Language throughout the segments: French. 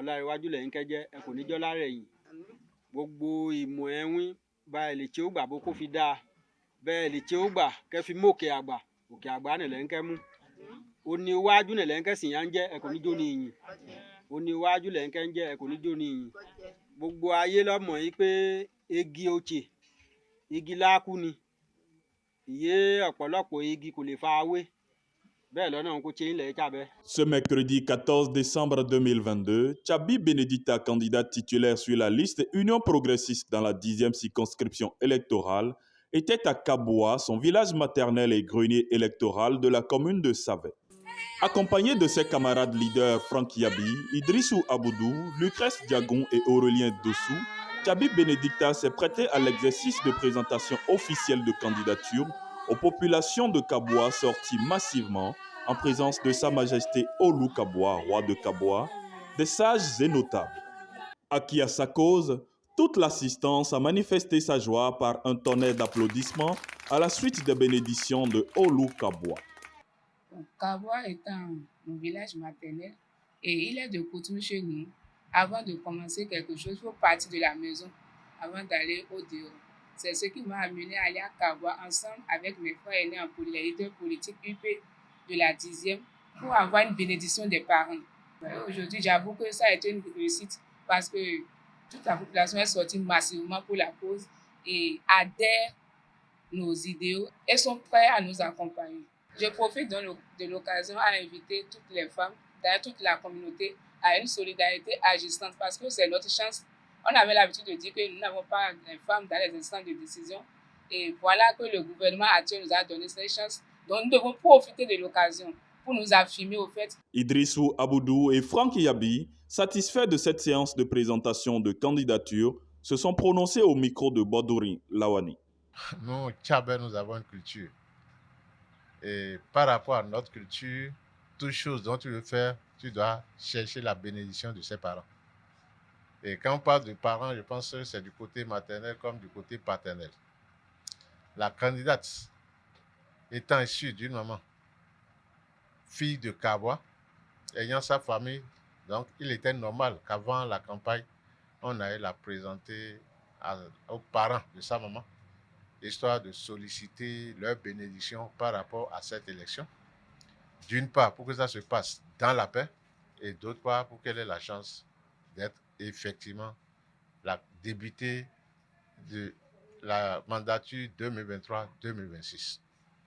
Ọláníwájú Lẹ́yìnkẹ́ jẹ́ ẹ kò ní jọ́ lárẹ̀yìn. Gbogbo ìmọ̀ ẹ̀wín bá ẹ lè tí ó gbà bó kó fi dáa bẹ́ẹ̀ lè tí ó gbà kẹ́ fi mókè àgbà òkè àgbà ní Lẹ́yìnkẹ́ mú. Oníwájú ní Lẹ́yìnkẹ́ sì yá ń jẹ́ ẹ kò ní jó ní ìyìn. Oníwájú Lẹ́yìnkẹ́ ń jẹ́ ẹ kò ní jó ní ìyìn. Gbogbo ayé lọ́mọ̀ yìí pé igi òkè igi lákú ni. Ìyé ọ̀pọ̀lọpọ̀ igi kò lè fa awé. Ce mercredi 14 décembre 2022, Tchabi Benedicta, candidate titulaire sur la liste Union progressiste dans la 10e circonscription électorale, était à Kaboua, son village maternel et grenier électoral de la commune de Savet. Accompagné de ses camarades leaders Franck Yabi, Idrissou Aboudou, Lucrèce Diagon et Aurélien Dossou, Tchabi Benedicta s'est prêté à l'exercice de présentation officielle de candidature aux populations de Kaboua sorties massivement en présence de Sa Majesté Olu Kaboua, roi de Kaboua, des sages et notables. Acquis à sa cause, toute l'assistance a manifesté sa joie par un tonnerre d'applaudissements à la suite des bénédictions de Olu Kaboua. Kaboua étant mon village maternel et il est de coutume chez nous, avant de commencer quelque chose, il faut partir de la maison avant d'aller au dehors. C'est ce qui m'a amené à aller à Kaboua ensemble avec mes frères aînés en les leaders politiques UP de la 10e pour avoir une bénédiction des parents. Aujourd'hui, j'avoue que ça a été une réussite parce que toute la population est sortie massivement pour la cause et adhère nos idéaux et sont prêts à nous accompagner. Je profite donc de l'occasion à inviter toutes les femmes, d'ailleurs toute la communauté, à une solidarité agissante parce que c'est notre chance. On avait l'habitude de dire que nous n'avons pas les femmes dans les instances de décision. Et voilà que le gouvernement actuel nous a donné cette chance. Donc nous devons profiter de l'occasion pour nous affirmer au fait. Idrissou Aboudou et Franck Yabi, satisfaits de cette séance de présentation de candidature, se sont prononcés au micro de Bodouri Lawani. Nous, Tchabé, nous avons une culture. Et par rapport à notre culture, toute chose dont tu veux faire, tu dois chercher la bénédiction de ses parents. Et quand on parle de parents, je pense que c'est du côté maternel comme du côté paternel. La candidate étant issue d'une maman, fille de Kaboua, ayant sa famille, donc il était normal qu'avant la campagne, on allait la présenter aux parents de sa maman, histoire de solliciter leur bénédiction par rapport à cette élection. D'une part, pour que ça se passe dans la paix, et d'autre part, pour qu'elle ait la chance d'être effectivement la débutée de la mandature 2023-2026.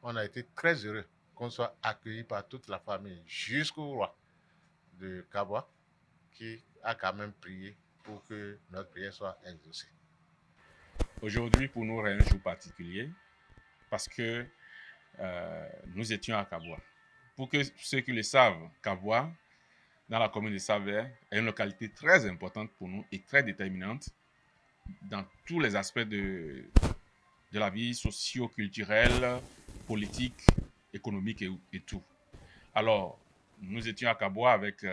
On a été très heureux qu'on soit accueillis par toute la famille jusqu'au roi de Kaboua qui a quand même prié pour que notre prière soit exaucée. Aujourd'hui, pour nous, c'est un jour particulier parce que nous étions à Kaboua. Pour que ceux qui le savent, Kaboua, dans la commune de Savet, est une localité très importante pour nous et très déterminante dans tous les aspects de la vie socio-culturelle, politique, économique et tout. Alors, nous étions à Kaboua avec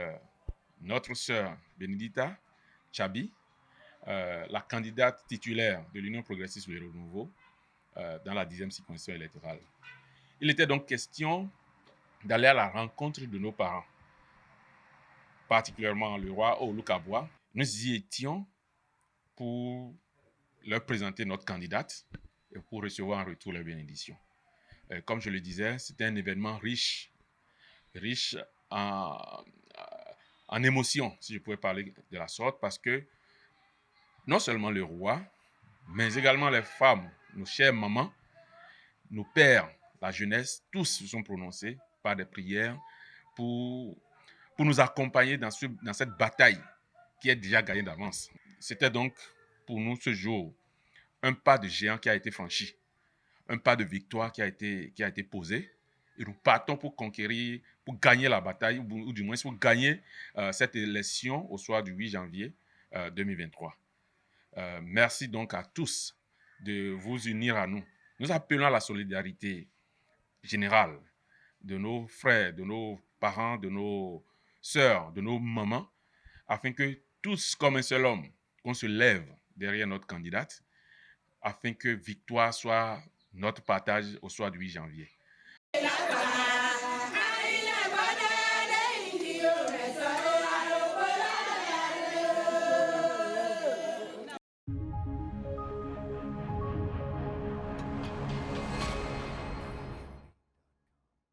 notre sœur Benedicta Tchabi, la candidate titulaire de l'Union progressiste pour le renouveau dans la 10e circonscription électorale. Il était donc question d'aller à la rencontre de nos parents, particulièrement le roi Olu Kaboua. Nous y étions pour leur présenter notre candidate et pour recevoir en retour leur bénédiction. Comme je le disais, c'était un événement riche en émotions, si je pouvais parler de la sorte, parce que non seulement le roi, mais également les femmes, nos chères mamans, nos pères, la jeunesse, tous se sont prononcés par des prières pour nous accompagner dans cette bataille qui est déjà gagnée d'avance. C'était donc pour nous ce jour un pas de géant qui a été franchi, un pas de victoire qui a été posé. Et nous partons pour conquérir, pour gagner la bataille, ou du moins pour gagner cette élection au soir du 8 janvier 2023. Merci donc à tous de vous unir à nous. Nous appelons à la solidarité générale de nos frères, de nos parents, de nos sœurs, de nos mamans, afin que tous, comme un seul homme, qu'on se lève derrière notre candidate, afin que victoire soit notre partage au soir du 8 janvier.